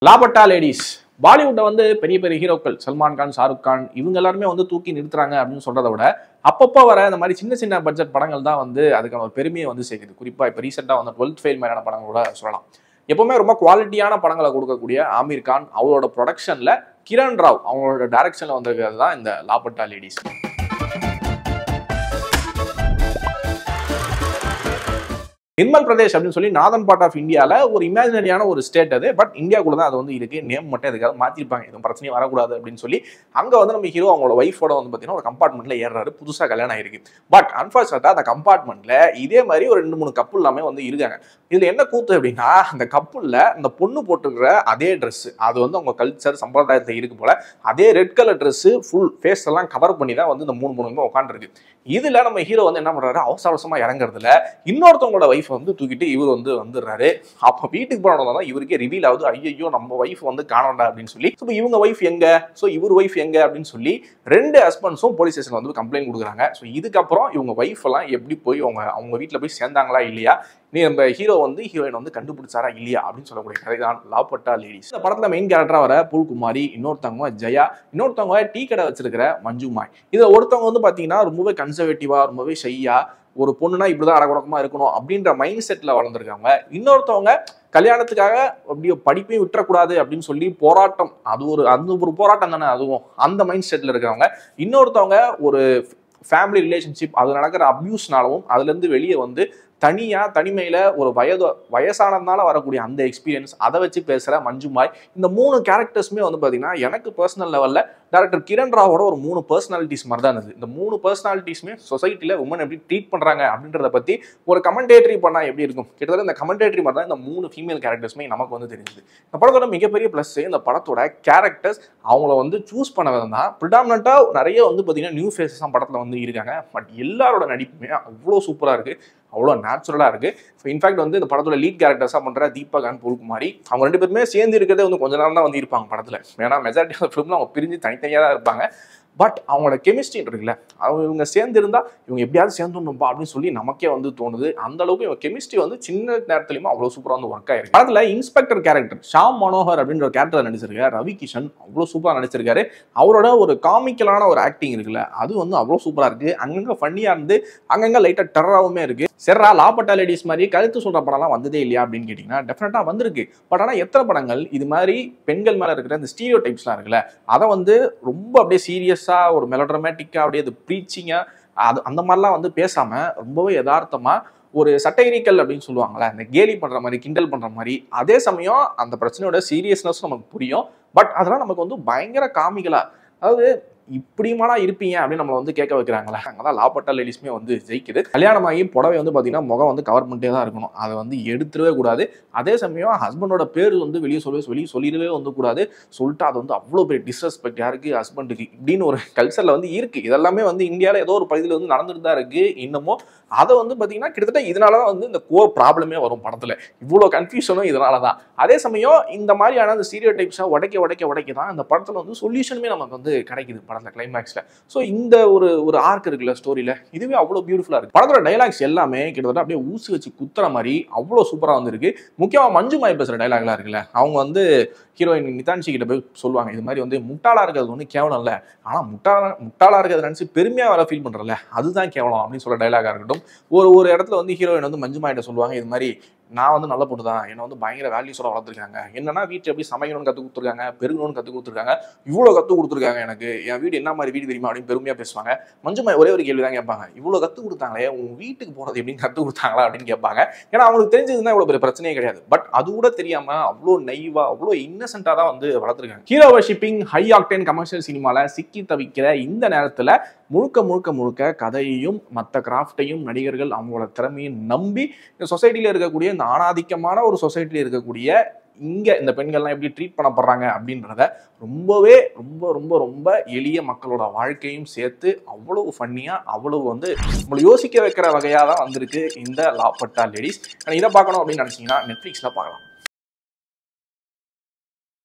லாபட்டா ladies பாலிவுட்ல வந்து பெரிய பெரிய ஹீரோக்கள் சல்மான் கான், ஷாருக் கான் இவங்க எல்லாருமே வந்து தூக்கி நிறுத்துறாங்க அப்படின்னு சொல்றதை விட அப்பப்போ வர இந்த மாதிரி சின்ன சின்ன பட்ஜெட் படங்கள் தான் வந்து அதுக்கான ஒரு பெருமையை வந்து சேர்க்குது. குறிப்பா இப்போ ரீசெண்டாக வந்து 12th ஃபெயில் மாதிரியான படங்களோட சொல்லலாம். எப்பவுமே ரொம்ப குவாலிட்டியான படங்களை கொடுக்கக்கூடிய ஆமீர் கான் அவரோட ப்ரொடக்ஷன்ல கிரண் ராவ் அவங்களோட டைரக்ஷன்ல வந்திருக்கிறது தான் இந்த லாபட்டா லேடிஸ். நிர்மல் பிரதேஷ் அப்படின்னு சொல்லி நார்தன் பார்ட் ஆஃப் இந்தியாவில் ஒரு இமேஜினரியான ஒரு ஸ்டேட் அது. பட் இந்தியாவுக்குள்ள தான் அது வந்து இருக்கு. நேம் மட்டும் எதுக்காக மாற்றிருப்பாங்க, எதுவும் பிரச்சனையும் வரக்கூடாது அப்படின்னு சொல்லி. அங்கே வந்து நம்ம ஹீரோ அவங்களோட ஒய்ஃபோட வந்து பார்த்தீங்கன்னா ஒரு கம்பார்ட்மெண்ட்ல ஏறாரு. புதுசாக கல்யாணம் ஆயிருக்கு. பட் அன்பார்ச்சுனேட்டா அந்த கம்பார்ட்மெண்ட்ல இதே மாதிரி ஒரு 2-3 கப்புள் எல்லாமே வந்து இருக்காங்க. இதுல என்ன கூத்து அப்படின்னா, அந்த கப்புள்ல அந்த பொண்ணு போட்டுக்கிற அதே ட்ரெஸ் அது வந்து அவங்க கல்ச்சர் சம்பிரதாயத்தில் இருக்கு போல. அதே red colour dress full face எல்லாம் கவர் பண்ணி தான் வந்து இந்த 3 உட்காந்துருக்கு. இதுல நம்ம ஹீரோ வந்து என்ன பண்றாரு, அவசர அவசரமா இறங்குறதுல இன்னொருத்தவங்களோட வைஃப் வந்து தூக்கிட்டு இவர் வந்து வந்துடுறாரு. அப்ப வீட்டுக்கு போனதான் இவருக்கே ரிவீல் ஆகுது, ஐயோ நம்ம வைஃப் வந்து காணோண்டா அப்படின்னு சொல்லி. இவங்க வைஃப் எங்க, இவர் வைஃப் எங்க அப்படின்னு சொல்லி 2 ஹஸ்பண்ட்ஸும் போலீஸ் ஸ்டேஷன்ல வந்து கம்ப்ளைண்ட் கொடுக்குறாங்க. இதுக்கப்புறம் இவங்க வைஃப் எல்லாம் எப்படி போய் அவங்க வீட்டுல போய் சேர்ந்தாங்களா இல்லையா, நீ நம்ம ஹீரோ வந்து ஹீரோயின் வந்து கண்டுபிடிச்சாரா இல்லையா அப்படின்னு சொல்லக்கூடிய கதை தான் லாபட்டா லேடிஸ். இந்த படத்துல மெயின் கேரக்டரா வர பூல்குமாரி, இன்னொருத்தவங்க ஜெயா, இன்னொருத்தவங்க டீ கடை வச்சிருக்கிற மஞ்சுமாய். இதை ஒருத்தவங்க வந்து பாத்தீங்கன்னா ரொம்பவே கன்சர்வேட்டிவா, ரொம்பவே ஷையா, ஒரு பொண்ணுனா இப்படிதான் அடக்குடக்கமா இருக்கணும் அப்படின்ற மைண்ட் செட்ல வளர்ந்துருக்காங்க. இன்னொருத்தவங்க கல்யாணத்துக்காக அப்படியே படிப்பையும் விட்டுறக்கூடாது அப்படின்னு சொல்லி போராட்டம், அந்த ஒரு போராட்டம் தானே அதுவும், அந்த மைண்ட் செட்ல இருக்கிறவங்க. இன்னொருத்தவங்க ஒரு ஃபேமிலி ரிலேஷன்ஷிப் அது நடக்கிற அபியூஸ்னாலும் அதுல இருந்து வெளியே வந்து தனிமையில ஒரு வயசானதுனால வரக்கூடிய அந்த எக்ஸ்பீரியன்ஸ் அதை வச்சு பேசுற மஞ்சுமாய். இந்த 3 கேரக்டர்ஸுமே வந்து பாத்தீங்கன்னா எனக்கு பர்சனல் லெவல்ல டைரக்டர் கிரண் ராவோட ஒரு 3 பர்சனாலிட்டிஸ் மாதிரி தான் இருந்தது. இந்த 3 பர்சனாலிட்டிஸுமே சொசைட்டில உமன் எப்படி ட்ரீட் பண்றாங்க அப்படின்றத பத்தி ஒரு கமெண்டேட்டரி பண்ணா எப்படி இருக்கும், கிட்டத்தட்ட இந்த கமெண்டேட்டரி மாதிரி தான் இந்த 3 ஃபீமேல் கேரக்டர்ஸுமே நமக்கு வந்து தெரிஞ்சது. இந்த படத்தோட மிகப்பெரிய பிளஸ் இந்த படத்தோட கேரக்டர்ஸ் அவங்கள வந்து சூஸ் பண்ண விதம் தான். ப்ரிடாமினண்டா நிறைய வந்து பாத்தீங்கன்னா நியூ ஃபேஸஸ் தான் படத்துல வந்து இருக்காங்க. பட் எல்லாரோட நடிப்புமே அவ்வளோ சூப்பரா இருக்கு, அவ்வளோ நேச்சுரலா இருக்கு. இன்ஃபேக்ட் வந்து இந்த படத்தோட லீட் கேரக்டர்ஸா பண்ற தீபக் அண்ட் பூல்குமாரி அவங்க 2 பேருமே சேர்ந்து இருக்கிறதே வந்து கொஞ்ச நேரம் தான் வந்து இருப்பாங்க படத்துல. ஏன்னா மெஜாரிட்டி ஆஃப் ஃபிலிம்ல அவங்க பிரிஞ்சு தனித்தனியா தான் இருப்பாங்க. பட் அவங்களோட கெமிஸ்ட்ரி இருக்குல்ல, இவங்க சேர்ந்து இருந்தா இவங்க எப்படியாவது சேர்ந்துடணும்பா அப்படின்னு சொல்லி நமக்கே வந்து தோணுது. அந்த அளவுக்கு இவங்க கெமிஸ்ட்ரி வந்து சின்ன நேரத்துலயுமே அவ்வளவு சூப்பரா வந்து ஒர்க் ஆயிருக்கு. படத்துல இன்ஸ்பெக்டர் கேரக்டர் ஷாம் மனோகர் அப்படின்ற கேரக்டர் நடிச்சிருக்காரு. ரவி கிஷன் அவ்வளவு சூப்பரா நடிச்சிருக்காரு. அவரோட ஒரு காமிக்கலான ஒரு ஆக்டிங் இருக்குல்ல, அது வந்து அவ்வளவு சூப்பரா இருக்கு. அங்கங்க ஃபன்னியா இருந்து அங்கங்க லைட்டா டெரராவுமே இருக்கு. சரிரா லாபட்டா லேடிஸ் மாதிரி கருத்து சொல்ற படம்லாம் வந்ததே இல்லையா அப்படின்னு கேட்டீங்கன்னா டெஃபினட்டா வந்திருக்கு. பட் ஆனா எத்தனை படங்கள் இது மாதிரி பெண்கள் மேல இருக்கிற இந்த ஸ்டீரியோ டைப்ஸ்லாம் இருக்குல்ல, அதை வந்து ரொம்ப அப்படியே சீரியஸா ஒரு மெலோட்ராமேட்டிக்கா அப்படியே அது ப்ரீச்சிங்கா அந்த மாதிரிலாம் வந்து பேசாம ரொம்பவே யதார்த்தமா ஒரு சட்டைரிக்கல் அப்படின்னு சொல்லுவாங்களே, இந்த கேலி பண்ற மாதிரி, கிண்டல் பண்ற மாதிரி, அதே சமயம் அந்த பிரச்சனையோட சீரியஸ்னஸ் நமக்கு புரியும். பட் அதெல்லாம் நமக்கு வந்து பயங்கர காமிக்கலா, அதாவது இப்படிமாடா இருப்பீங்க அப்படின்னு நம்மளை வந்து கேட்க வைக்கிறாங்களே, அங்கதான் லாபட்டா லேடிஸ்மே வந்து ஜெயிக்குது. கல்யாணமாகி புடவை வந்து பாத்தீங்கன்னா முகம் வந்து கவர் பண்ணிட்டே தான் இருக்கணும், அதை வந்து எடுத்துடவே கூடாது. அதே சமயம் ஹஸ்பண்டோட பேர் வந்து வெளியே சொல்லிடவே வந்து கூடாது. சொல்லிட்டு அது வந்து அவ்வளோ பெரிய டிஸ்ரெஸ்பெக்ட் யாருக்கு, ஹஸ்பண்டுக்கு இப்படின்னு ஒரு கல்ச்சர்ல வந்து இருக்கு. இதெல்லாமே வந்து இந்தியாவில் ஏதோ ஒரு பகுதியில் வந்து நடந்துட்டு தான் இருக்கு இன்னமும். அதை வந்து பாத்தீங்கன்னா கிட்டத்தட்ட இதனாலதான் வந்து இந்த கோர் ப்ராப்ளமே வரும் படத்துல, இவ்வளோ கன்ஃபியூஷனும் இதனாலதான். அதே சமயம் இந்த மாதிரியான அந்த ஸ்டீரியோ டைப்ஸை உடைக்க தான் இந்த படத்துல வந்து சொல்யூஷனுமே நமக்கு வந்து கிடைக்குது படத்துல கிளைமேக்ஸ்ல. சோ இந்த ஒரு ஆர்க் இருக்குல்ல ஸ்டோரியில, இதுவே அவ்வளவு பியூட்டிஃபுல்லா இருக்கு. படத்தோட டைலாக்ஸ் எல்லாமே கிட்டத்தட்ட அப்படியே ஊசி வச்சு குத்துற மாதிரி அவ்வளவு சூப்பரா வந்து இருக்கு. முக்கியமா மஞ்சுமாய் பேசுற டைலாக்லாம் இருக்குல்ல, அவங்க வந்து ஹீரோயின் நிதான்ஷி கிட்ட போய் சொல்லுவாங்க, இது மாதிரி வந்து முட்டாளா இருக்கிறது வந்து கேவலம் இல்ல, ஆனா முட்டாளா இருக்கிறத நினைச்சு பெருமையா வர ஃபீல் பண்றல அதுதான் கேவலம் அப்படின்னு சொல்ற டைலாகா இருக்கட்டும். ஒரு இடத்துல வந்து ஹீரோயின் வந்து மஞ்சுமாயிட்ட சொல்லுவாங்க, இது மாதிரி நான் வந்து நல்ல பொண்ணு தான், என்னை வந்து பயங்கர வேல்யூஸோட வளர்த்துருக்காங்க, என்னன்னா வீட்டில் எப்படி சமைக்கணும்னு கற்றுக் கொடுத்துருக்காங்க, பெருகணும்னு கற்றுக் கொடுத்துருக்காங்க, இவ்வளோ கற்றுக் கொடுத்துருக்காங்க எனக்கு, என் வீடு என்ன மாதிரி வீடு தெரியுமா அப்படின்னு பெருமையாக பேசுவாங்க. மஞ்சுமாய் ஒரே ஒரு கேள்வி தான் கேட்பாங்க, இவ்வளோ கற்றுக் கொடுத்தாங்களே உன் வீட்டுக்கு போகிறது எப்படின்னு கற்றுக் கொடுத்தாங்களா அப்படின்னு கேட்பாங்க. ஏன்னா அவங்களுக்கு தெரிஞ்சதுன்னா இவ்வளோ பெரிய பிரச்சனையே கிடையாது. பட் அது கூட தெரியாம அவ்வளோ நைவா அவ்வளோ இன்னசென்ட்டாக தான் வந்து வளர்த்துருக்காங்க. Hero worshipping high octane commercial சினிமாவில் சிக்கி தவிக்கிற இந்த நேரத்தில் முழுக்க கதையையும் மற்ற கிராஃப்டையும் நடிகர்கள் அவங்களோட திறமையும் நம்பி இந்த சொசைட்டியில் இருக்கக்கூடிய இந்த ஆணாதிக்கமான ஒரு சொசைட்டியில் இருக்கக்கூடிய இங்க இந்த பெண்கள்லாம் எப்படி ட்ரீட் பண்ணப்படுறாங்க அப்படின்றத ரொம்பவே ரொம்ப எளிய மக்களோட வாழ்க்கையும் சேர்த்து அவ்வளவு ஃபன்னியா அவ்வளவு வந்து நம்மளை யோசிக்க வைக்கிற வகையா தான் வந்திருக்கு இந்த லாபட்டா லேடிஸ். இதை பார்க்கணும் அப்படின்னு நினைச்சீங்கன்னா நெட்ஃபிளிக்ஸ்ல பார்க்கலாம்.